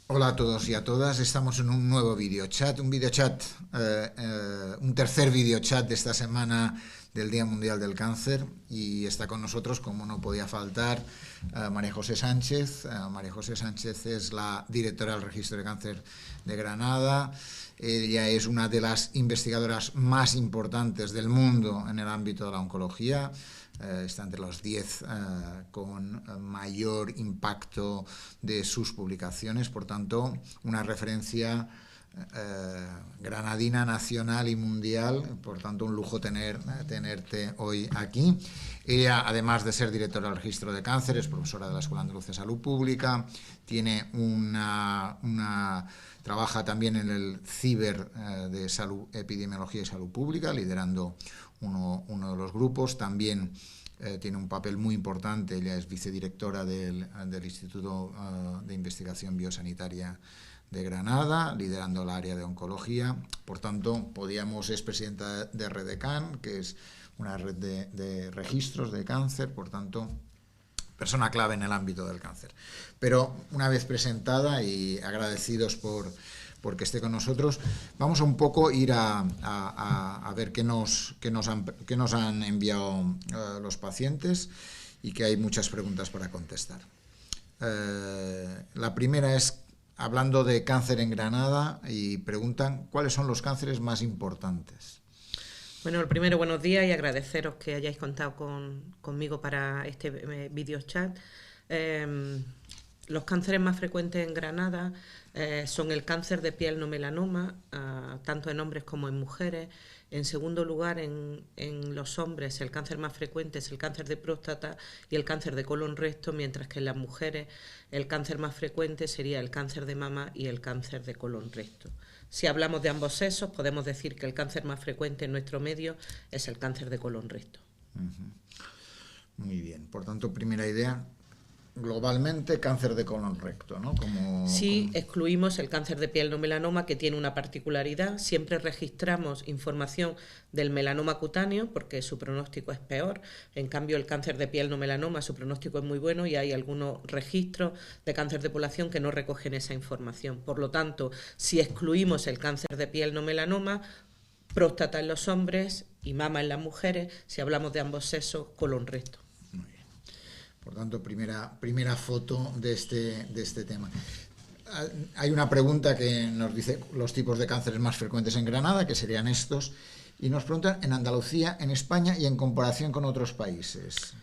Hola a todos y a todas, estamos en un nuevo videochat, un tercer videochat de esta semana del Día Mundial del Cáncer, y está con nosotros, como no podía faltar, María José Sánchez. María José Sánchez es la directora del Registro de Cáncer de Granada. Ella es una de las investigadoras más importantes del mundo en el ámbito de la oncología. Está entre los 10 con mayor impacto de sus publicaciones, por tanto, una referencia granadina, nacional y mundial. Por tanto, un lujo tenerte hoy aquí. Ella, además de ser directora del Registro de Cáncer, es profesora de la Escuela Andaluza de Salud Pública, tiene trabaja también en el CIBER de Salud, Epidemiología y Salud Pública, liderando uno de los grupos. También tiene un papel muy importante. Ella es vicedirectora del Instituto de Investigación Biosanitaria de Granada, liderando el área de oncología. Por tanto, es presidenta de Redecan, que es una red de registros de cáncer, por tanto, persona clave en el ámbito del cáncer. Pero una vez presentada y agradecidos por que esté con nosotros, vamos a un poco ir a ver qué nos han enviado los pacientes, y que hay muchas preguntas para contestar. La primera es, hablando de cáncer en Granada, y preguntan cuáles son los cánceres más importantes. Bueno, el primero, buenos días, y agradeceros que hayáis contado conmigo para este video chat. Los cánceres más frecuentes en Granada son el cáncer de piel no melanoma, tanto en hombres como en mujeres. En segundo lugar, en los hombres, el cáncer más frecuente es el cáncer de próstata y el cáncer de colon recto, mientras que en las mujeres el cáncer más frecuente sería el cáncer de mama y el cáncer de colon recto. Si hablamos de ambos sexos, podemos decir que el cáncer más frecuente en nuestro medio es el cáncer de colon recto. Muy bien. Por tanto, primera idea, globalmente cáncer de colon recto, ¿no? Excluimos el cáncer de piel no melanoma, que tiene una particularidad. Siempre registramos información del melanoma cutáneo porque su pronóstico es peor. En cambio, el cáncer de piel no melanoma, su pronóstico es muy bueno, y hay algunos registros de cáncer de población que no recogen esa información. Por lo tanto, si excluimos el cáncer de piel no melanoma, próstata en los hombres y mama en las mujeres. Si hablamos de ambos sexos, colon recto. Por tanto, primera foto de este tema. Hay una pregunta que nos dice los tipos de cánceres más frecuentes en Granada, que serían estos, y nos preguntan en Andalucía, en España y en comparación con otros países.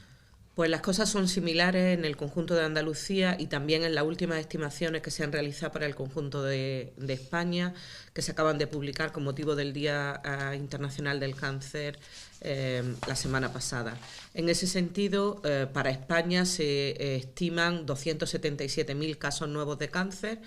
Pues las cosas son similares en el conjunto de Andalucía y también en las últimas estimaciones que se han realizado para el conjunto de España, que se acaban de publicar con motivo del Día Internacional del Cáncer la semana pasada. En ese sentido, para España se estiman 277.000 casos nuevos de cáncer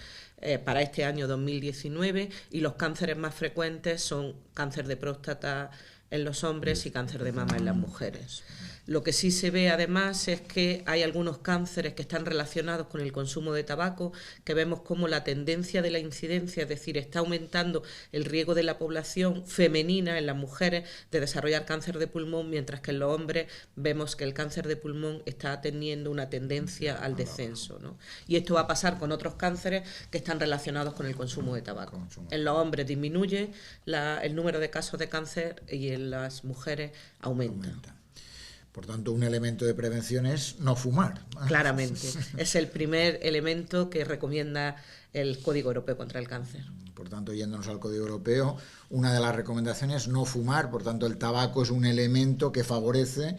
para este año 2019, y los cánceres más frecuentes son cáncer de próstata en los hombres y cáncer de mama en las mujeres. Lo que sí se ve además es que hay algunos cánceres que están relacionados con el consumo de tabaco, que vemos como la tendencia de la incidencia, es decir, está aumentando el riesgo de la población femenina en las mujeres de desarrollar cáncer de pulmón, mientras que en los hombres vemos que el cáncer de pulmón está teniendo una tendencia al descenso, ¿no? Y esto va a pasar con otros cánceres que están relacionados con el consumo de tabaco. En los hombres disminuye el número de casos de cáncer y en las mujeres aumenta. Por tanto, un elemento de prevención es no fumar. Claramente, es el primer elemento que recomienda el Código Europeo contra el Cáncer. Por tanto, yéndonos al Código Europeo, una de las recomendaciones es no fumar. Por tanto, el tabaco es un elemento que favorece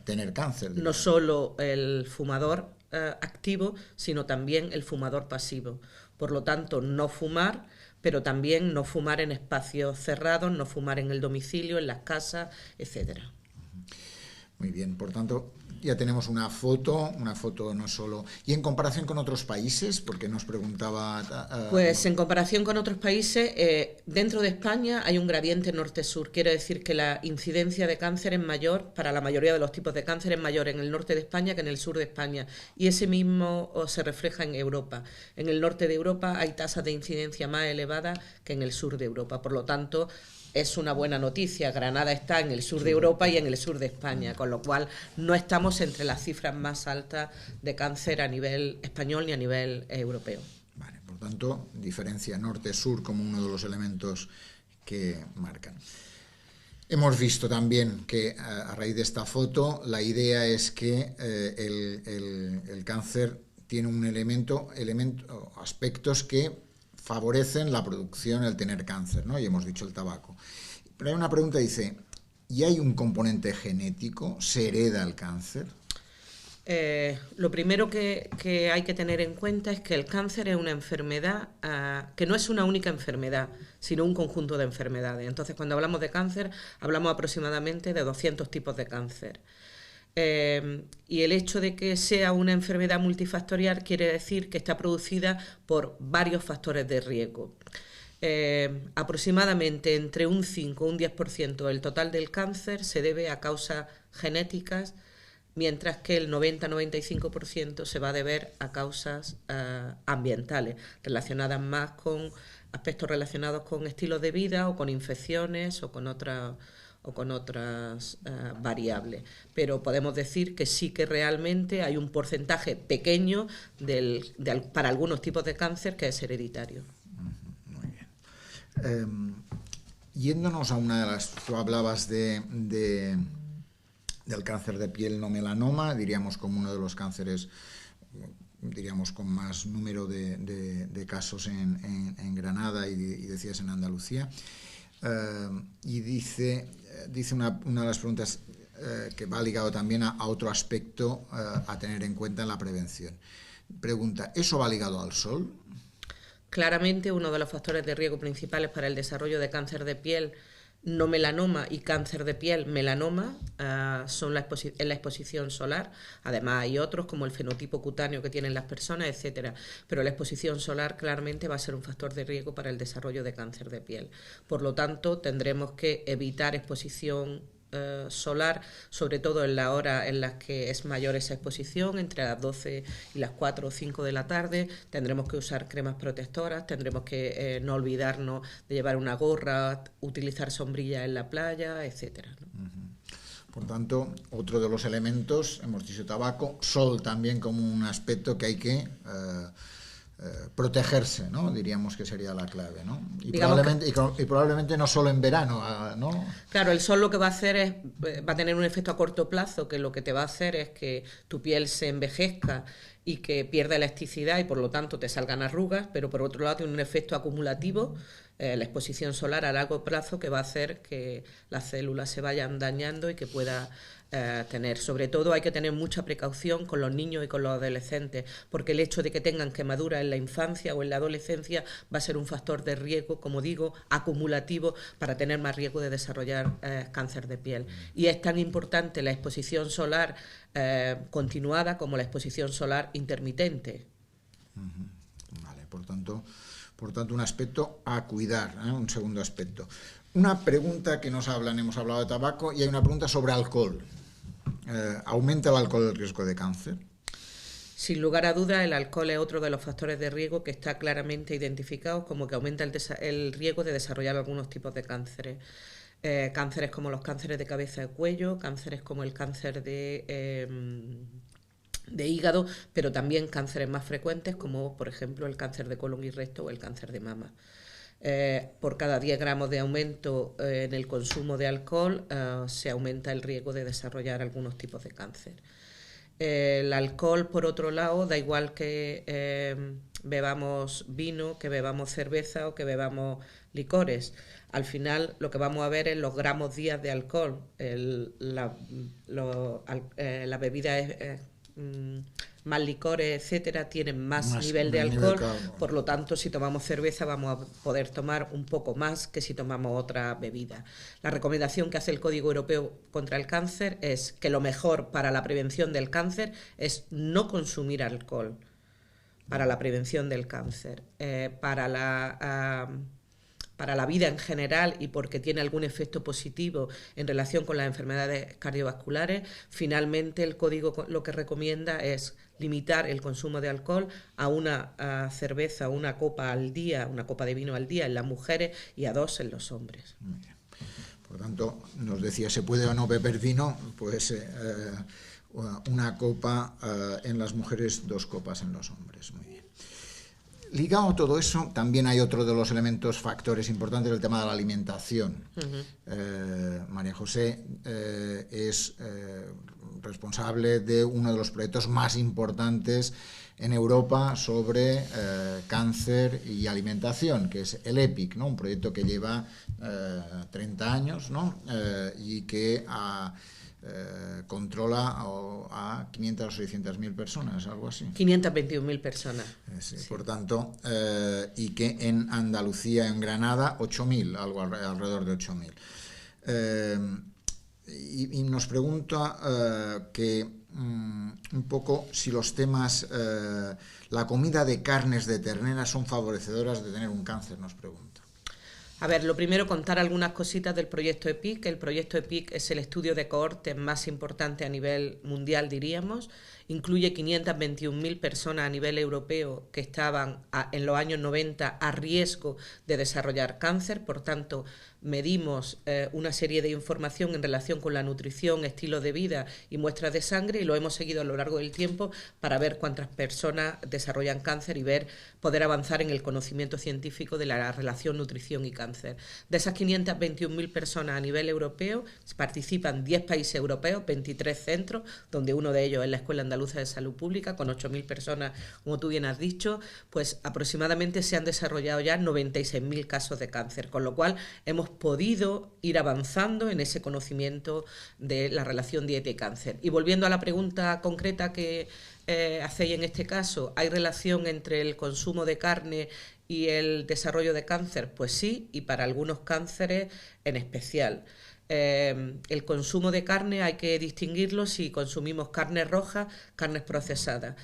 tener cáncer, digamos. No solo el fumador activo, sino también el fumador pasivo. Por lo tanto, no fumar, pero también no fumar en espacios cerrados, no fumar en el domicilio, en las casas, etcétera. Muy bien, por tanto, ya tenemos una foto no solo... ¿Y en comparación con otros países? Porque nos preguntaba... Pues en comparación con otros países, dentro de España hay un gradiente norte-sur. Quiere decir que la incidencia de cáncer es mayor, para la mayoría de los tipos de cáncer, es mayor en el norte de España que en el sur de España. Y ese mismo se refleja en Europa. En el norte de Europa hay tasas de incidencia más elevadas que en el sur de Europa. Por lo tanto, es una buena noticia. Granada está en el sur de Europa y en el sur de España, con lo cual no estamos entre las cifras más altas de cáncer a nivel español ni a nivel europeo. tanto, diferencia norte-sur como uno de los elementos que marcan. Hemos visto también que a raíz de esta foto la idea es que el cáncer tiene un aspectos que favorecen la producción, el tener cáncer, ¿no? Y hemos dicho el tabaco. Pero hay una pregunta, dice, ¿y hay un componente genético? ¿Se hereda el cáncer? Lo primero que hay que tener en cuenta es que el cáncer es una enfermedad que no es una única enfermedad, sino un conjunto de enfermedades. Entonces, cuando hablamos de cáncer, hablamos aproximadamente de 200 tipos de cáncer. Y el hecho de que sea una enfermedad multifactorial quiere decir que está producida por varios factores de riesgo. Aproximadamente entre un 5 o un 10% del total del cáncer se debe a causas genéticas, mientras que el 90-95% se va a deber a causas ambientales, relacionadas más con aspectos relacionados con estilos de vida o con infecciones o con otras variables. Pero podemos decir que sí que realmente hay un porcentaje pequeño para algunos tipos de cáncer que es hereditario. Muy bien. Yéndonos a una de las... Tú hablabas del cáncer de piel no melanoma, diríamos como uno de los cánceres, diríamos con más número de casos en Granada y decías en Andalucía. Y dice una de las preguntas que va ligado también a otro aspecto a tener en cuenta en la prevención. Pregunta, ¿eso va ligado al sol? Claramente uno de los factores de riesgo principales para el desarrollo de cáncer de piel no melanoma y cáncer de piel melanoma son la exposición solar. Además hay otros como el fenotipo cutáneo que tienen las personas, etcétera. Pero la exposición solar claramente va a ser un factor de riesgo para el desarrollo de cáncer de piel. Por lo tanto, tendremos que evitar exposición solar, sobre todo en la hora en las que es mayor esa exposición, entre las 12 y las 4 o 5 de la tarde. Tendremos que usar cremas protectoras, tendremos que no olvidarnos de llevar una gorra, utilizar sombrilla en la playa, etcétera, ¿no? Por tanto, otro de los elementos, hemos dicho tabaco, sol también como un aspecto que hay que protegerse, ¿no? Diríamos que sería la clave, ¿no? Y probablemente no solo en verano, ¿no? Claro, el sol lo que va a hacer va a tener un efecto a corto plazo, que lo que te va a hacer es que tu piel se envejezca y que pierda elasticidad y por lo tanto te salgan arrugas, pero por otro lado tiene un efecto acumulativo, la exposición solar a largo plazo, que va a hacer que las células se vayan dañando y que pueda tener. Sobre todo hay que tener mucha precaución con los niños y con los adolescentes, porque el hecho de que tengan quemaduras en la infancia o en la adolescencia va a ser un factor de riesgo, como digo, acumulativo para tener más riesgo de desarrollar cáncer de piel. Y es tan importante la exposición solar continuada como la exposición solar intermitente. Vale, por tanto un aspecto a cuidar, un segundo aspecto. Una pregunta que hemos hablado de tabaco y hay una pregunta sobre alcohol. ¿Aumenta el alcohol el riesgo de cáncer? Sin lugar a dudas, el alcohol es otro de los factores de riesgo que está claramente identificado como que aumenta el riesgo de desarrollar algunos tipos de cánceres. Cánceres como los cánceres de cabeza y cuello, cánceres como el cáncer de hígado, pero también cánceres más frecuentes como por ejemplo el cáncer de colon y recto o el cáncer de mama. Por cada 10 gramos de aumento en el consumo de alcohol se aumenta el riesgo de desarrollar algunos tipos de cáncer. El alcohol, por otro lado, da igual que bebamos vino, que bebamos cerveza o que bebamos licores. Al final lo que vamos a ver es los gramos días de alcohol. La bebida es más licores, etcétera, tienen más nivel de alcohol, por lo tanto, si tomamos cerveza vamos a poder tomar un poco más que si tomamos otra bebida. La recomendación que hace el Código Europeo contra el Cáncer es que lo mejor para la prevención del cáncer es no consumir alcohol para la prevención del cáncer. Para la vida en general y porque tiene algún efecto positivo en relación con las enfermedades cardiovasculares, finalmente el código lo que recomienda es limitar el consumo de alcohol a una cerveza, una copa al día, una copa de vino al día en las mujeres y a 2 en los hombres. Muy bien. Por tanto, nos decía, ¿se puede o no beber vino? Pues una copa en las mujeres, 2 copas en los hombres. Muy bien. Ligado a todo eso, también hay otro de los factores importantes, el tema de la alimentación. María José es responsable de uno de los proyectos más importantes en Europa sobre cáncer y alimentación, que es el EPIC, ¿no? Un proyecto que lleva 30 años, ¿no? Y que controla a 500 o 600.000 personas, algo así. 521.000 personas. Sí. Por tanto, y que en Andalucía, en Granada, 8.000, algo alrededor de 8.000. Y nos pregunta que un poco si los temas, la comida de carnes de ternera son favorecedoras de tener un cáncer, nos pregunta. A ver, lo primero, contar algunas cositas del proyecto EPIC. El proyecto EPIC es el estudio de cohortes más importante a nivel mundial, diríamos. Incluye 521.000 personas a nivel europeo que estaban en los años 90 a riesgo de desarrollar cáncer. Por tanto, medimos una serie de información en relación con la nutrición, estilo de vida y muestras de sangre, y lo hemos seguido a lo largo del tiempo para ver cuántas personas desarrollan cáncer y poder avanzar en el conocimiento científico de la relación nutrición y cáncer. De esas 521.000 personas a nivel europeo participan 10 países europeos, 23 centros, donde uno de ellos es la Escuela Andaluza de Salud Pública, con 8.000 personas, como tú bien has dicho. Pues aproximadamente se han desarrollado ya 96.000 casos de cáncer, con lo cual hemos podido ir avanzando en ese conocimiento de la relación dieta y cáncer. Y volviendo a la pregunta concreta que hacéis en este caso, ¿hay relación entre el consumo de carne y el desarrollo de cáncer? Pues sí, y para algunos cánceres en especial. El consumo de carne hay que distinguirlo si consumimos carne roja, carnes procesadas.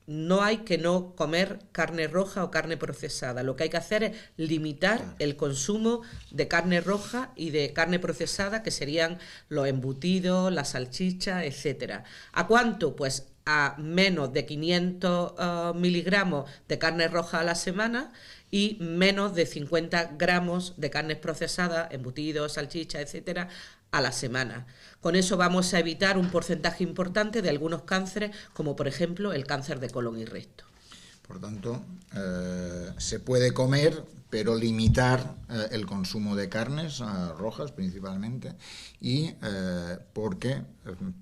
No hay que no comer carne roja o carne procesada. Lo que hay que hacer es limitar el consumo de carne roja y de carne procesada, que serían los embutidos, las salchichas, etcétera. ¿A cuánto? Pues a menos de 500 miligramos de carne roja a la semana y menos de 50 gramos de carnes procesadas, embutidos, salchichas, etcétera, a la semana. Con eso vamos a evitar un porcentaje importante de algunos cánceres, como por ejemplo el cáncer de colon y recto. Por tanto, se puede comer, pero limitar el consumo de carnes rojas principalmente, y porque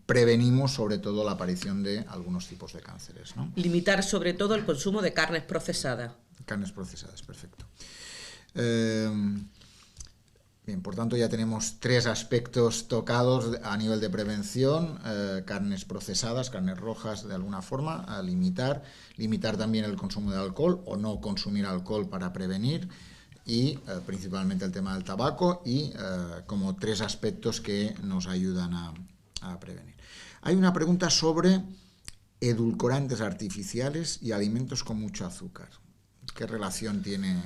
prevenimos sobre todo la aparición de algunos tipos de cánceres, ¿no? Limitar sobre todo el consumo de carnes procesadas. Carnes procesadas, perfecto. Bien, por tanto ya tenemos 3 aspectos tocados a nivel de prevención: carnes procesadas, carnes rojas de alguna forma, a limitar también el consumo de alcohol o no consumir alcohol para prevenir, y principalmente el tema del tabaco, y como 3 aspectos que nos ayudan a prevenir. Hay una pregunta sobre edulcorantes artificiales y alimentos con mucho azúcar. ¿Qué relación tiene?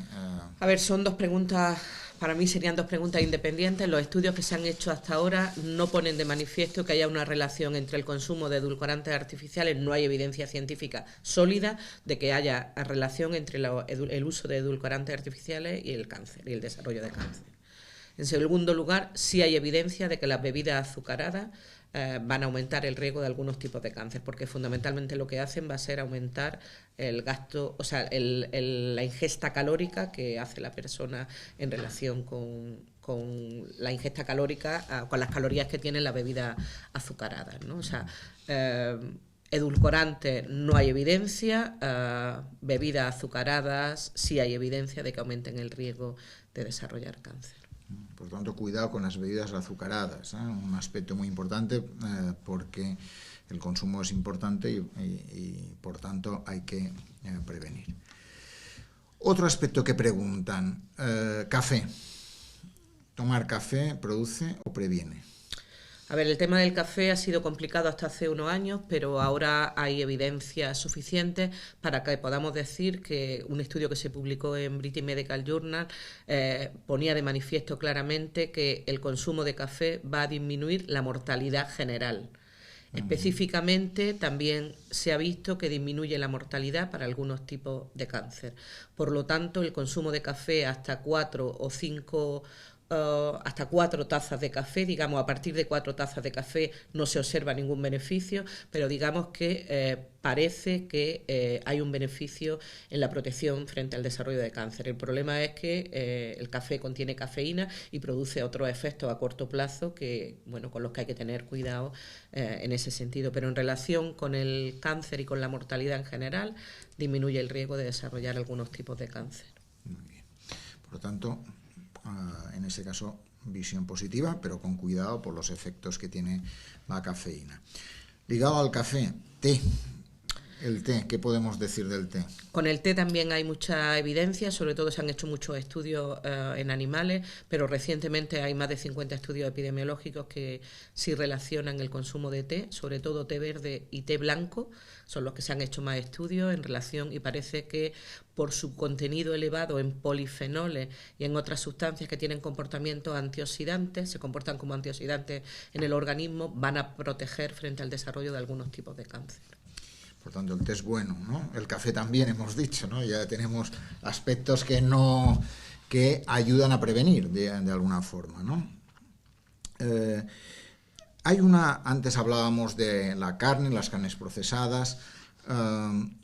A ver, son 2 preguntas, para mí serían 2 preguntas independientes. Los estudios que se han hecho hasta ahora no ponen de manifiesto que haya una relación entre el consumo de edulcorantes artificiales. No hay evidencia científica sólida de que haya relación entre el uso de edulcorantes artificiales y el cáncer y el desarrollo de cáncer. En segundo lugar, sí hay evidencia de que las bebidas azucaradas van a aumentar el riesgo de algunos tipos de cáncer, porque fundamentalmente lo que hacen va a ser aumentar el gasto, o sea, la ingesta calórica que hace la persona en relación con la ingesta calórica, con las calorías que tienen las bebidas azucaradas, ¿no? O sea, edulcorantes no hay evidencia, bebidas azucaradas sí hay evidencia de que aumenten el riesgo de desarrollar cáncer. Por tanto, cuidado con las bebidas azucaradas, un aspecto muy importante, porque el consumo es importante y por tanto hay que prevenir. Otro aspecto que preguntan: café. ¿Tomar café produce o previene? A ver, el tema del café ha sido complicado hasta hace unos años, pero ahora hay evidencia suficiente para que podamos decir que un estudio que se publicó en British Medical Journal ponía de manifiesto claramente que el consumo de café va a disminuir la mortalidad general. Específicamente, también se ha visto que disminuye la mortalidad para algunos tipos de cáncer. Por lo tanto, el consumo de café hasta 4 o 5 hasta 4 tazas de café, digamos, a partir de 4 tazas de café no se observa ningún beneficio, pero digamos que parece que hay un beneficio en la protección frente al desarrollo de cáncer. El problema es que el café contiene cafeína y produce otros efectos a corto plazo que, bueno, con los que hay que tener cuidado en ese sentido, pero en relación con el cáncer y con la mortalidad en general, disminuye el riesgo de desarrollar algunos tipos de cáncer. Muy bien. Por lo tanto, en ese caso, visión positiva, pero con cuidado por los efectos que tiene la cafeína. Ligado al café, té. El té, ¿qué podemos decir del té? Con el té también hay mucha evidencia, sobre todo se han hecho muchos estudios en animales, pero recientemente hay más de 50 estudios epidemiológicos que sí relacionan el consumo de té, sobre todo té verde y té blanco, son los que se han hecho más estudios en relación, y parece que por su contenido elevado en polifenoles y en otras sustancias que tienen comportamientos antioxidantes, se comportan como antioxidantes en el organismo, van a proteger frente al desarrollo de algunos tipos de cáncer. Por tanto, el té es bueno, ¿no? El café también hemos dicho, ¿no? Ya tenemos aspectos que ayudan a prevenir de alguna forma, ¿no? Antes hablábamos de la carne, las carnes procesadas,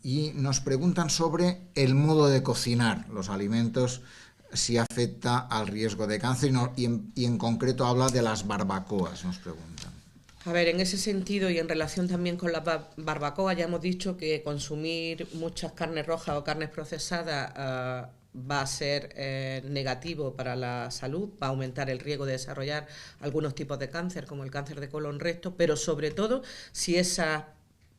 y nos preguntan sobre el modo de cocinar los alimentos, si afecta al riesgo de cáncer, y en concreto habla de las barbacoas, nos preguntan. A ver, en ese sentido y en relación también con la barbacoa, ya hemos dicho que consumir muchas carnes rojas o carnes procesadas va a ser negativo para la salud, va a aumentar el riesgo de desarrollar algunos tipos de cáncer, como el cáncer de colon recto, pero sobre todo si esas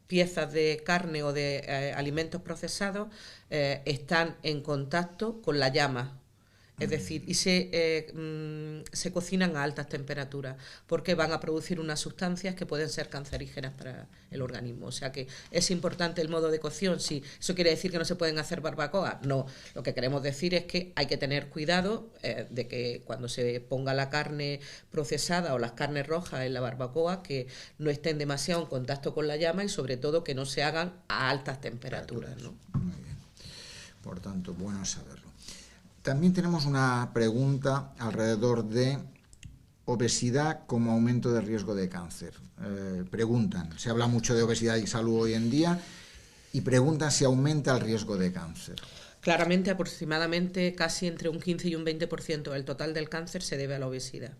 piezas de carne o de alimentos procesados están en contacto con la llama. Es decir, y se cocinan a altas temperaturas, porque van a producir unas sustancias que pueden ser cancerígenas para el organismo. O sea que es importante el modo de cocción. Si eso quiere decir que no se pueden hacer barbacoas, no. Lo que queremos decir es que hay que tener cuidado de que cuando se ponga la carne procesada o las carnes rojas en la barbacoa, que no estén demasiado en contacto con la llama y sobre todo que no se hagan a altas temperaturas, ¿no? Muy bien. Por tanto, bueno saberlo. También tenemos una pregunta alrededor de obesidad como aumento del riesgo de cáncer. Preguntan, se habla mucho de obesidad y salud hoy en día, y preguntan si aumenta el riesgo de cáncer. Claramente, aproximadamente casi entre un 15 y un 20% del total del cáncer se debe a la obesidad.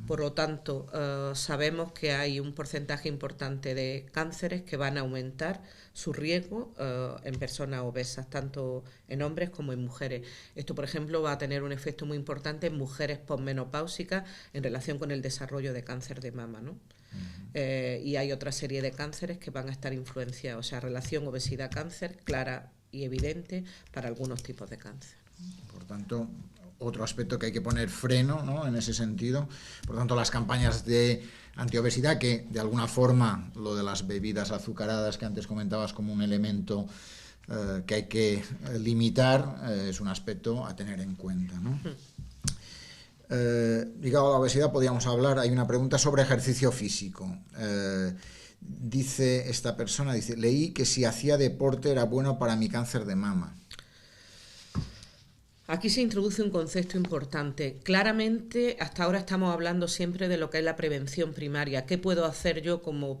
Por lo tanto, sabemos que hay un porcentaje importante de cánceres que van a aumentar su riesgo en personas obesas, tanto en hombres como en mujeres. Esto, por ejemplo, va a tener un efecto muy importante en mujeres posmenopáusicas en relación con el desarrollo de cáncer de mama, ¿no? Y hay otra serie de cánceres que van a estar influenciados, o sea, relación obesidad-cáncer clara y evidente para algunos tipos de cáncer. Por tanto, otro aspecto que hay que poner freno, ¿no?, en ese sentido. Por tanto, las campañas de antiobesidad, que de alguna forma lo de las bebidas azucaradas que antes comentabas como un elemento que hay que limitar, es un aspecto a tener en cuenta, ¿no? Ligado a la obesidad podríamos hablar, hay una pregunta sobre ejercicio físico. Dice esta persona, leí que si hacía deporte era bueno para mi cáncer de mama. Aquí se introduce un concepto importante. Claramente, hasta ahora estamos hablando siempre de lo que es la prevención primaria. ¿Qué puedo hacer yo como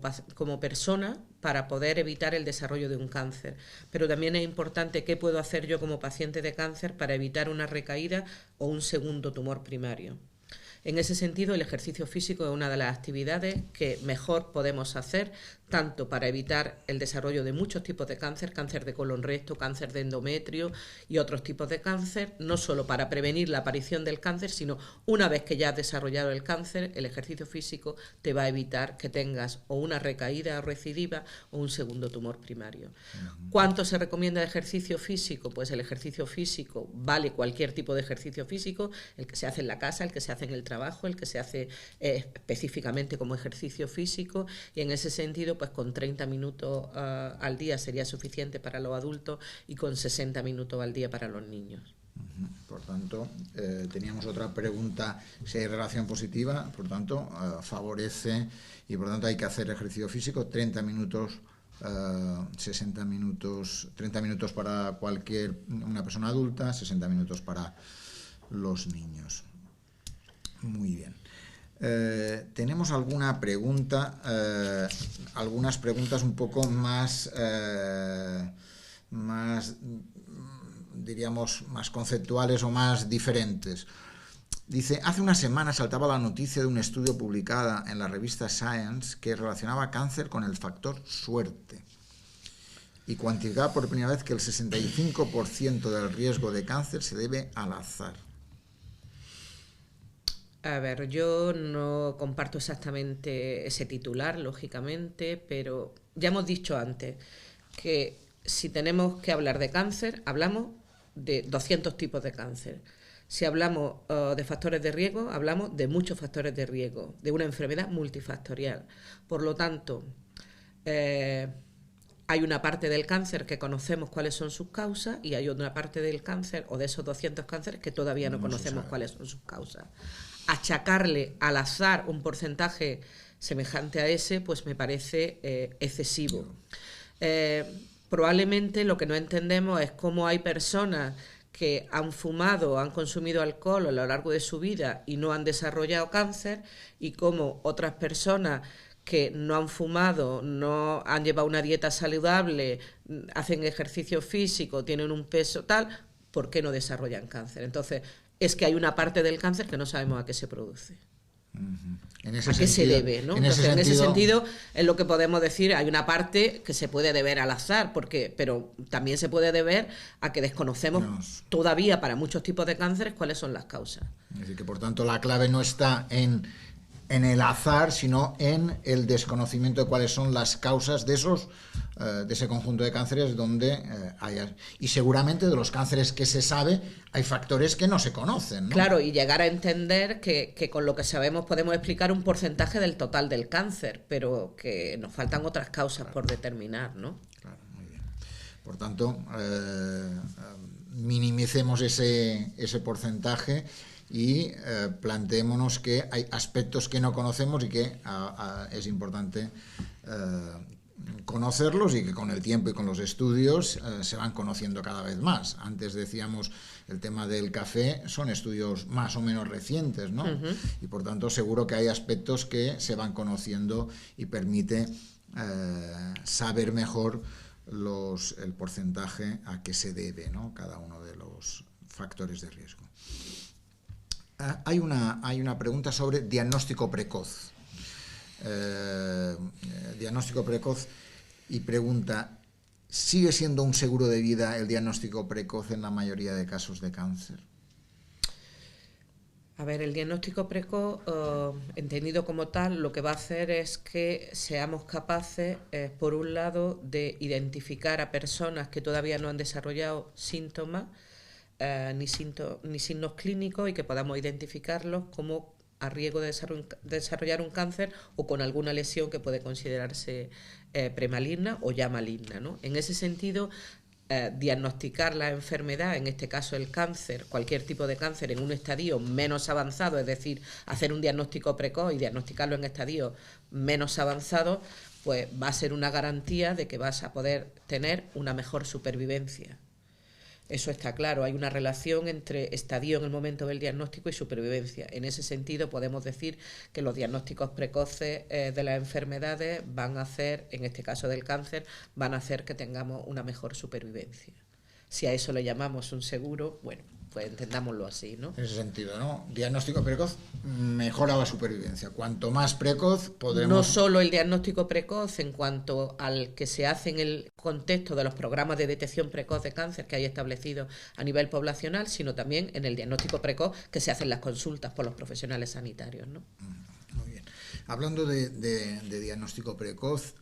persona para poder evitar el desarrollo de un cáncer? Pero también es importante qué puedo hacer yo como paciente de cáncer para evitar una recaída o un segundo tumor primario. En ese sentido, el ejercicio físico es una de las actividades que mejor podemos hacer, tanto para evitar el desarrollo de muchos tipos de cáncer, cáncer de colon recto, cáncer de endometrio y otros tipos de cáncer, no solo para prevenir la aparición del cáncer, sino una vez que ya has desarrollado el cáncer, el ejercicio físico te va a evitar que tengas o una recaída o recidiva o un segundo tumor primario. ¿Cuánto se recomienda de ejercicio físico? Pues el ejercicio físico vale cualquier tipo de ejercicio físico, el que se hace en la casa, el que se hace en el trabajo, el que se hace específicamente como ejercicio físico, y en ese sentido pues con 30 minutos al día sería suficiente para los adultos y con 60 minutos al día para los niños. Por tanto, teníamos otra pregunta, si hay relación positiva, por tanto, favorece, y por tanto hay que hacer ejercicio físico, 30 minutos, 60 minutos, 30 minutos para una persona adulta, 60 minutos para los niños. Muy bien. Tenemos alguna pregunta, algunas preguntas un poco más, diríamos, más conceptuales o más diferentes. Dice, hace una semana saltaba la noticia de un estudio publicado en la revista Science que relacionaba cáncer con el factor suerte y cuantificaba por primera vez que el 65% del riesgo de cáncer se debe al azar. A ver, yo no comparto exactamente ese titular, lógicamente, pero ya hemos dicho antes que si tenemos que hablar de cáncer, hablamos de 200 tipos de cáncer. Si hablamos de factores de riesgo, hablamos de muchos factores de riesgo, de una enfermedad multifactorial. Por lo tanto, hay una parte del cáncer que conocemos cuáles son sus causas y hay otra parte del cáncer o de esos 200 cánceres que todavía no conocemos cuáles son sus causas. Achacarle al azar un porcentaje semejante a ese, pues me parece excesivo. Probablemente lo que no entendemos es cómo hay personas que han fumado o han consumido alcohol a lo largo de su vida y no han desarrollado cáncer, y cómo otras personas que no han fumado, no han llevado una dieta saludable, hacen ejercicio físico, tienen un peso tal, ¿por qué no desarrollan cáncer? Entonces, es que hay una parte del cáncer que no sabemos a qué se produce. ¿A qué se debe? ¿No? Entonces, en ese sentido es lo que podemos decir, hay una parte que se puede deber al azar, pero también se puede deber a que desconocemos todavía para muchos tipos de cánceres cuáles son las causas. Es decir, que por tanto la clave no está en el azar, sino en el desconocimiento de cuáles son las causas de ese conjunto de cánceres donde haya. Y seguramente de los cánceres que se sabe hay factores que no se conocen, ¿no? Claro, y llegar a entender que con lo que sabemos podemos explicar un porcentaje del total del cáncer, pero que nos faltan otras causas por determinar, ¿no? Claro, muy bien. Por tanto, minimicemos ese porcentaje y planteémonos que hay aspectos que no conocemos y que es importante conocerlos, y que con el tiempo y con los estudios se van conociendo cada vez más. Antes decíamos el tema del café, son estudios más o menos recientes, ¿no? Uh-huh. Y por tanto seguro que hay aspectos que se van conociendo y permite saber mejor el porcentaje a que se debe, ¿no?, cada uno de los factores de riesgo. Hay una pregunta sobre diagnóstico precoz. Diagnóstico precoz, y pregunta, ¿sigue siendo un seguro de vida el diagnóstico precoz en la mayoría de casos de cáncer? A ver, el diagnóstico precoz, entendido como tal, lo que va a hacer es que seamos capaces, por un lado, de identificar a personas que todavía no han desarrollado síntomas, ni signos clínicos, y que podamos identificarlos como a riesgo de desarrollar un cáncer o con alguna lesión que puede considerarse premaligna o ya maligna, ¿no? En ese sentido, diagnosticar la enfermedad, en este caso el cáncer, cualquier tipo de cáncer, en un estadio menos avanzado, es decir, hacer un diagnóstico precoz y diagnosticarlo en estadios menos avanzados, pues va a ser una garantía de que vas a poder tener una mejor supervivencia. Eso está claro, hay una relación entre estadio en el momento del diagnóstico y supervivencia. En ese sentido podemos decir que los diagnósticos precoces de las enfermedades van a hacer, en este caso del cáncer, van a hacer que tengamos una mejor supervivencia. Si a eso le llamamos un seguro, bueno, pues entendámoslo así, ¿no? En ese sentido, ¿no? Diagnóstico precoz mejora la supervivencia. Cuanto más precoz podremos... No solo el diagnóstico precoz en cuanto al que se hace en el contexto de los programas de detección precoz de cáncer que hay establecidos a nivel poblacional, sino también en el diagnóstico precoz que se hacen las consultas por los profesionales sanitarios, ¿no? Muy bien. Hablando de diagnóstico precoz...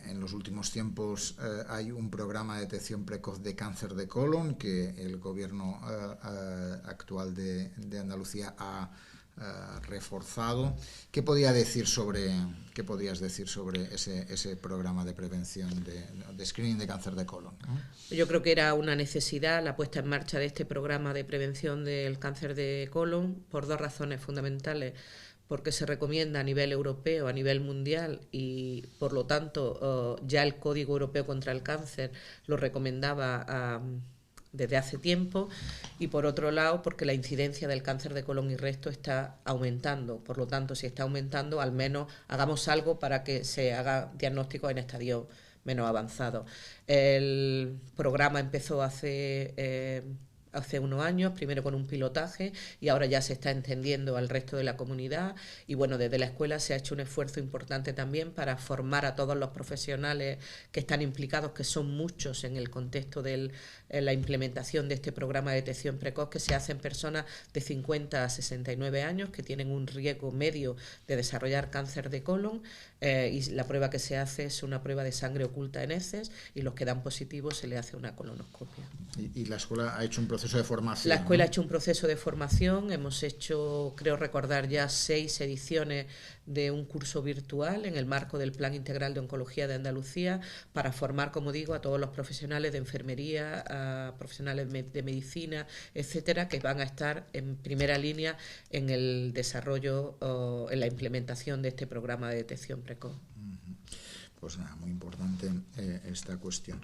en los últimos tiempos hay un programa de detección precoz de cáncer de colon que el gobierno actual de Andalucía ha reforzado. ¿Qué podrías decir sobre ese programa de prevención de screening de cáncer de colon? Yo creo que era una necesidad la puesta en marcha de este programa de prevención del cáncer de colon por dos razones fundamentales. Porque se recomienda a nivel europeo, a nivel mundial, y por lo tanto ya el Código Europeo contra el Cáncer lo recomendaba desde hace tiempo, y por otro lado porque la incidencia del cáncer de colon y recto está aumentando. Por lo tanto, si está aumentando, al menos hagamos algo para que se haga diagnóstico en estadios menos avanzados. El programa empezó hace unos años, primero con un pilotaje, y ahora ya se está entendiendo al resto de la comunidad. Y bueno, desde la escuela se ha hecho un esfuerzo importante también para formar a todos los profesionales que están implicados, que son muchos en el contexto de la implementación de este programa de detección precoz, que se hace en personas de 50 a 69 años que tienen un riesgo medio de desarrollar cáncer de colon, y la prueba que se hace es una prueba de sangre oculta en heces, y los que dan positivo se le hace una colonoscopia. Y la escuela ha hecho un proceso de formación. La escuela ha hecho un proceso de formación, hemos hecho, creo recordar, ya 6 ediciones de un curso virtual en el marco del Plan Integral de Oncología de Andalucía, para formar, como digo, a todos los profesionales de enfermería, a profesionales de medicina, etcétera, que van a estar en primera línea en el desarrollo o en la implementación de este programa de detección precoz. Pues nada, muy importante esta cuestión.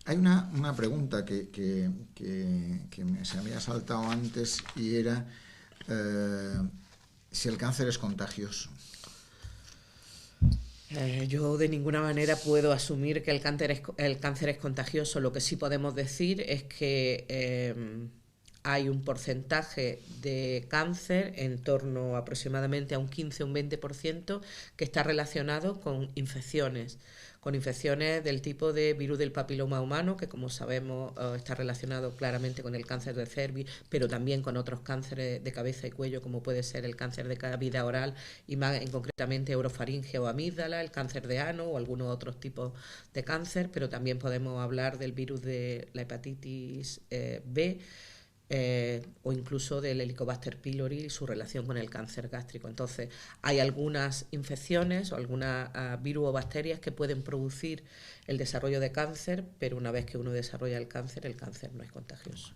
Hay una pregunta que se había saltado antes, y era si el cáncer es contagioso. Yo de ninguna manera puedo asumir que el cáncer es contagioso. Lo que sí podemos decir es que hay un porcentaje de cáncer en torno aproximadamente a un 15 o un 20% que está relacionado con infecciones del tipo de virus del papiloma humano, que como sabemos está relacionado claramente con el cáncer de cervix, pero también con otros cánceres de cabeza y cuello, como puede ser el cáncer de cavidad oral y más concretamente orofaringe o amígdala, el cáncer de ano o algunos otros tipos de cáncer, pero también podemos hablar del virus de la hepatitis B, o incluso del Helicobacter pylori y su relación con el cáncer gástrico. Entonces, hay algunas infecciones o algunas virus o bacterias que pueden producir el desarrollo de cáncer, pero una vez que uno desarrolla el cáncer no es contagioso.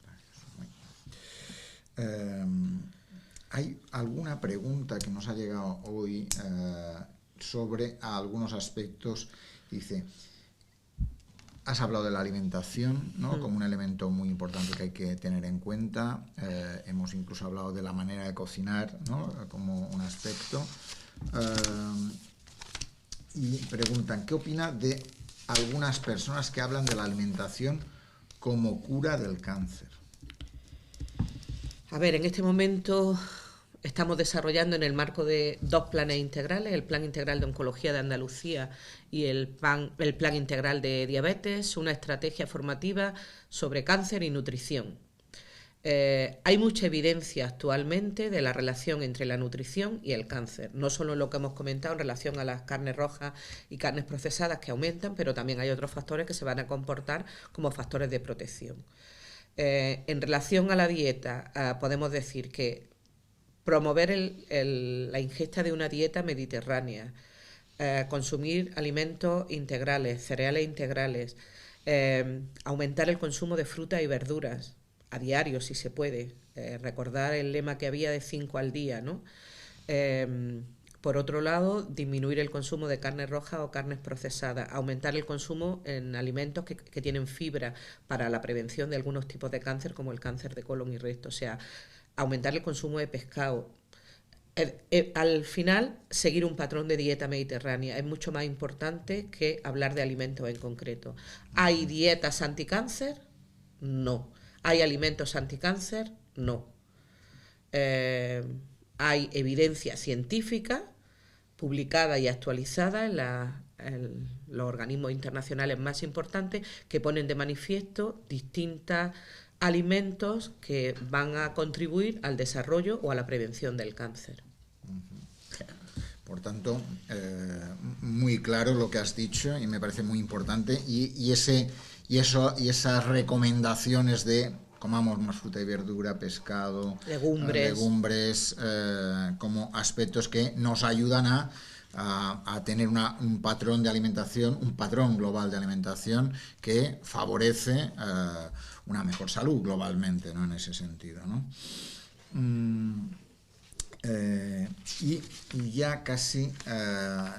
Hay alguna pregunta que nos ha llegado hoy sobre algunos aspectos. Dice: has hablado de la alimentación, ¿no? Como un elemento muy importante que hay que tener en cuenta. Hemos incluso hablado de la manera de cocinar, ¿no? Como un aspecto. Y preguntan, ¿qué opina de algunas personas que hablan de la alimentación como cura del cáncer? A ver, en este momento estamos desarrollando en el marco de 2 planes integrales, el Plan Integral de Oncología de Andalucía y el Plan Integral de Diabetes, una estrategia formativa sobre cáncer y nutrición. Hay mucha evidencia actualmente de la relación entre la nutrición y el cáncer, no solo lo que hemos comentado en relación a las carnes rojas y carnes procesadas que aumentan, pero también hay otros factores que se van a comportar como factores de protección. En relación a la dieta, podemos decir que promover la ingesta de una dieta mediterránea, consumir alimentos integrales, cereales integrales, aumentar el consumo de frutas y verduras a diario si se puede, recordar el lema que había de 5 al día, ¿no? Por otro lado, disminuir el consumo de carnes rojas o carnes procesadas, aumentar el consumo en alimentos que tienen fibra para la prevención de algunos tipos de cáncer como el cáncer de colon y recto, o sea, aumentar el consumo de pescado. Al final, seguir un patrón de dieta mediterránea es mucho más importante que hablar de alimentos en concreto. ¿Hay dietas anticáncer? No. ¿Hay alimentos anticáncer? No. Hay evidencia científica publicada y actualizada en los organismos internacionales más importantes que ponen de manifiesto distintas alimentos que van a contribuir al desarrollo o a la prevención del cáncer. Por tanto, muy claro lo que has dicho y me parece muy importante, y esas recomendaciones de comamos más fruta y verdura, pescado, legumbres, como aspectos que nos ayudan a tener un patrón de alimentación, un patrón global de alimentación que favorece una mejor salud globalmente, ¿no? En ese sentido, ¿no? Y ya casi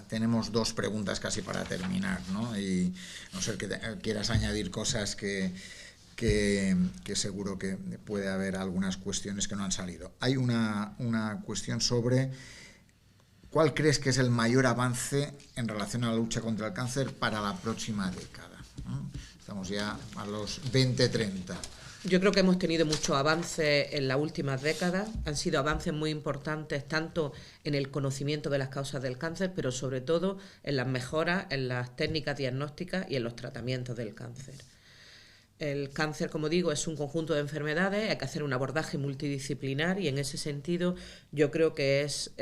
tenemos 2 preguntas casi para terminar, ¿no? Y no sé que quieras añadir cosas que que seguro que puede haber algunas cuestiones que no han salido. Hay una cuestión sobre cuál crees que es el mayor avance en relación a la lucha contra el cáncer para la próxima década, ¿no? Estamos ya a los 2030. Yo creo que hemos tenido muchos avances en las últimas décadas. Han sido avances muy importantes tanto en el conocimiento de las causas del cáncer, pero sobre todo en las mejoras en las técnicas diagnósticas y en los tratamientos del cáncer. El cáncer, como digo, es un conjunto de enfermedades, hay que hacer un abordaje multidisciplinar y en ese sentido yo creo que es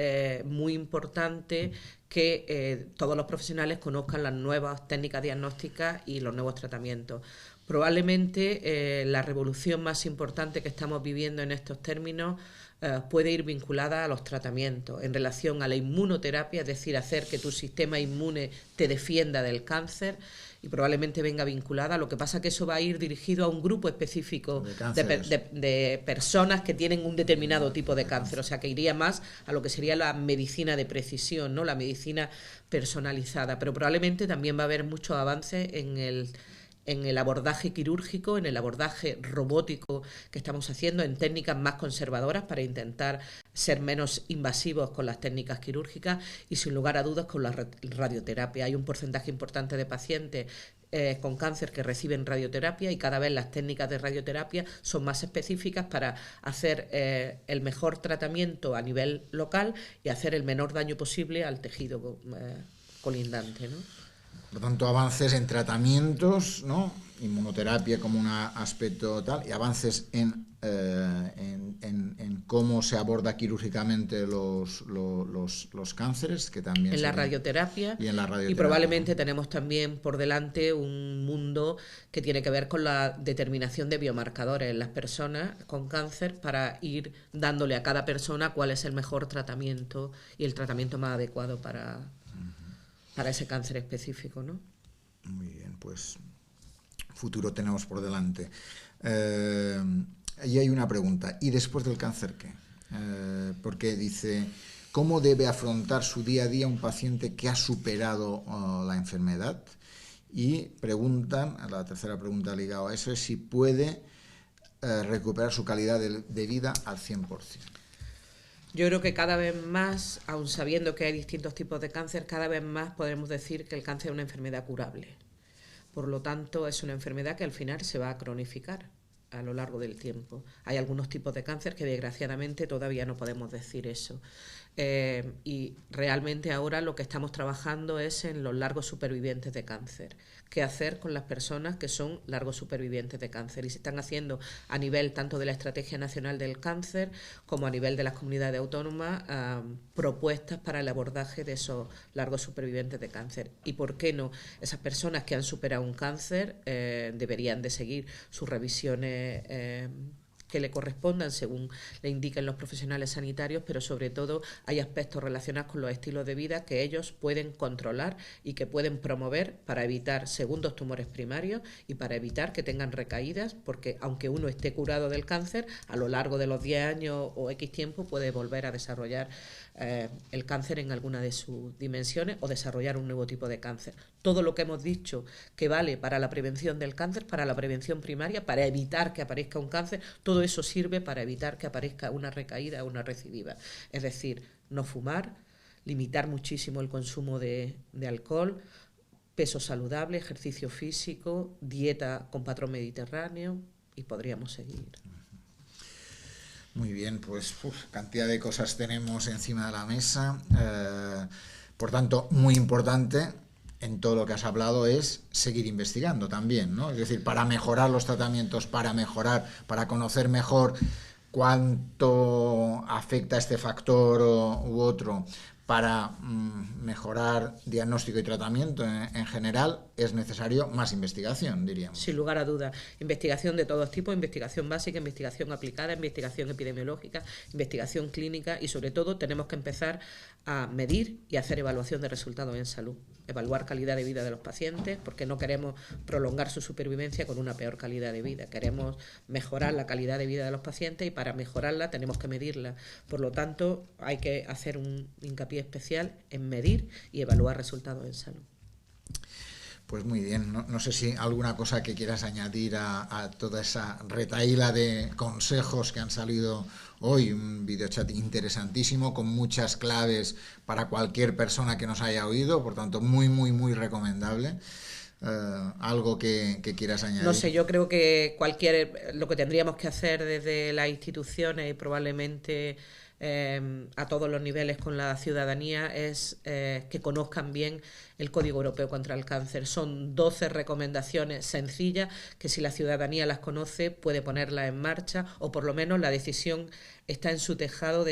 muy importante que todos los profesionales conozcan las nuevas técnicas diagnósticas y los nuevos tratamientos. Probablemente la revolución más importante que estamos viviendo en estos términos puede ir vinculada a los tratamientos en relación a la inmunoterapia, es decir, hacer que tu sistema inmune te defienda del cáncer, y probablemente venga vinculada. Lo que pasa es que eso va a ir dirigido a un grupo específico de personas que tienen un determinado tipo de cáncer, o sea que iría más a lo que sería la medicina de precisión, ¿no? La medicina personalizada, pero probablemente también va a haber muchos avances en el abordaje quirúrgico, en el abordaje robótico que estamos haciendo, en técnicas más conservadoras para intentar ser menos invasivos con las técnicas quirúrgicas y sin lugar a dudas con la radioterapia. Hay un porcentaje importante de pacientes con cáncer que reciben radioterapia y cada vez las técnicas de radioterapia son más específicas para hacer el mejor tratamiento a nivel local y hacer el menor daño posible al tejido colindante, ¿no? Por lo tanto, avances en tratamientos, ¿no? Inmunoterapia como un aspecto tal, y avances en cómo se aborda quirúrgicamente los cánceres, que también en la radioterapia, y probablemente tenemos también por delante un mundo que tiene que ver con la determinación de biomarcadores en las personas con cáncer para ir dándole a cada persona cuál es el mejor tratamiento y el tratamiento más adecuado para ese cáncer específico, ¿no? Muy bien, pues futuro tenemos por delante. Y hay una pregunta, ¿y después del cáncer qué? Porque dice, ¿cómo debe afrontar su día a día un paciente que ha superado la enfermedad? Y preguntan, la tercera pregunta ligada a eso es si puede recuperar su calidad de vida al 100%. Yo creo que cada vez más, aun sabiendo que hay distintos tipos de cáncer, cada vez más podemos decir que el cáncer es una enfermedad curable. Por lo tanto, es una enfermedad que al final se va a cronificar a lo largo del tiempo. Hay algunos tipos de cáncer que desgraciadamente todavía no podemos decir eso. Y realmente ahora lo que estamos trabajando es en los largos supervivientes de cáncer. ¿Qué hacer con las personas que son largos supervivientes de cáncer? Y se están haciendo a nivel tanto de la Estrategia Nacional del Cáncer como a nivel de las comunidades autónomas propuestas para el abordaje de esos largos supervivientes de cáncer. ¿Y por qué no? Esas personas que han superado un cáncer deberían de seguir sus revisiones que le correspondan según le indiquen los profesionales sanitarios, pero sobre todo hay aspectos relacionados con los estilos de vida que ellos pueden controlar y que pueden promover para evitar segundos tumores primarios y para evitar que tengan recaídas, porque aunque uno esté curado del cáncer, a lo largo de los 10 años o X tiempo puede volver a desarrollar el cáncer en alguna de sus dimensiones o desarrollar un nuevo tipo de cáncer. Todo lo que hemos dicho que vale para la prevención del cáncer, para la prevención primaria, para evitar que aparezca un cáncer, todo eso sirve para evitar que aparezca una recaída o una recidiva. Es decir, no fumar, limitar muchísimo el consumo de alcohol, peso saludable, ejercicio físico, dieta con patrón mediterráneo y podríamos seguir. Muy bien, pues cantidad de cosas tenemos encima de la mesa. Por tanto, muy importante en todo lo que has hablado es seguir investigando también, ¿no? Es decir, para mejorar los tratamientos, para conocer mejor cuánto afecta este factor u otro, para mejorar diagnóstico y tratamiento en general, es necesario más investigación, diríamos. Sin lugar a dudas. Investigación de todos tipos, investigación básica, investigación aplicada, investigación epidemiológica, investigación clínica y sobre todo tenemos que empezar a medir y hacer evaluación de resultados en salud. Evaluar calidad de vida de los pacientes porque no queremos prolongar su supervivencia con una peor calidad de vida. Queremos mejorar la calidad de vida de los pacientes y para mejorarla tenemos que medirla. Por lo tanto, hay que hacer un hincapié especial en medir y evaluar resultados en salud. Pues muy bien, no sé si alguna cosa que quieras añadir a toda esa retahíla de consejos que han salido hoy, un videochat interesantísimo con muchas claves para cualquier persona que nos haya oído, por tanto muy recomendable. Algo que quieras añadir. No sé, yo creo que lo que tendríamos que hacer desde las instituciones y probablemente a todos los niveles con la ciudadanía es que conozcan bien el Código Europeo contra el Cáncer. Son 12 recomendaciones sencillas que si la ciudadanía las conoce puede ponerlas en marcha, o por lo menos la decisión está en su tejado,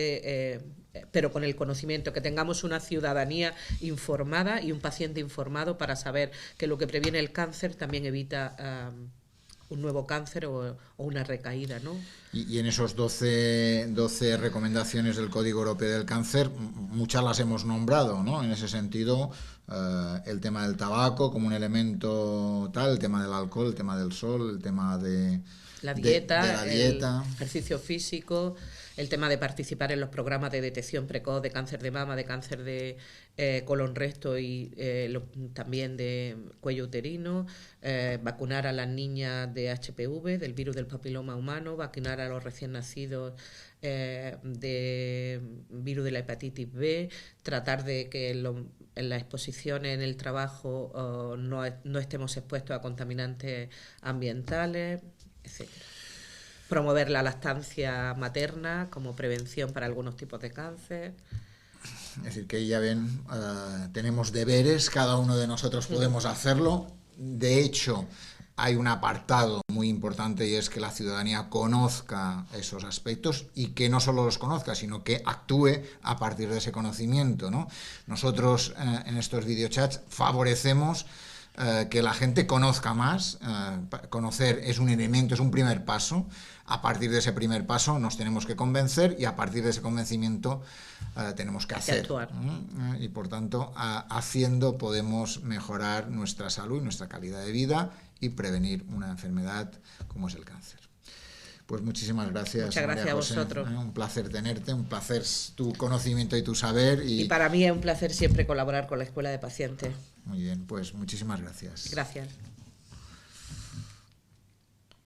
pero con el conocimiento, que tengamos una ciudadanía informada y un paciente informado para saber que lo que previene el cáncer también evita un nuevo cáncer o una recaída, ¿no? Y en esos 12 recomendaciones del Código Europeo del Cáncer, muchas las hemos nombrado, ¿no? En ese sentido, el tema del tabaco como un elemento tal, el tema del alcohol, el tema del sol, el tema de la dieta, de la dieta, el ejercicio físico, el tema de participar en los programas de detección precoz de cáncer de mama, de cáncer de colon recto y también de cuello uterino, vacunar a las niñas de HPV, del virus del papiloma humano, vacunar a los recién nacidos de virus de la hepatitis B, tratar de que en las exposiciones en el trabajo no estemos expuestos a contaminantes ambientales, etcétera. Promover la lactancia materna como prevención para algunos tipos de cáncer. Es decir, que ya ven, tenemos deberes, cada uno de nosotros podemos hacerlo. De hecho, hay un apartado muy importante y es que la ciudadanía conozca esos aspectos y que no solo los conozca, sino que actúe a partir de ese conocimiento, ¿no? Nosotros en estos videochats favorecemos que la gente conozca más. Conocer es un elemento, es un primer paso. A partir de ese primer paso nos tenemos que convencer y a partir de ese convencimiento tenemos que hacer. Actuar. Y por tanto, haciendo podemos mejorar nuestra salud, nuestra calidad de vida y prevenir una enfermedad como es el cáncer. Pues muchísimas gracias. Muchas gracias María a José. vosotros. Un placer tenerte, un placer tu conocimiento y tu saber. Y para mí es un placer siempre colaborar con la Escuela de Pacientes. Muy bien, pues muchísimas gracias. Gracias.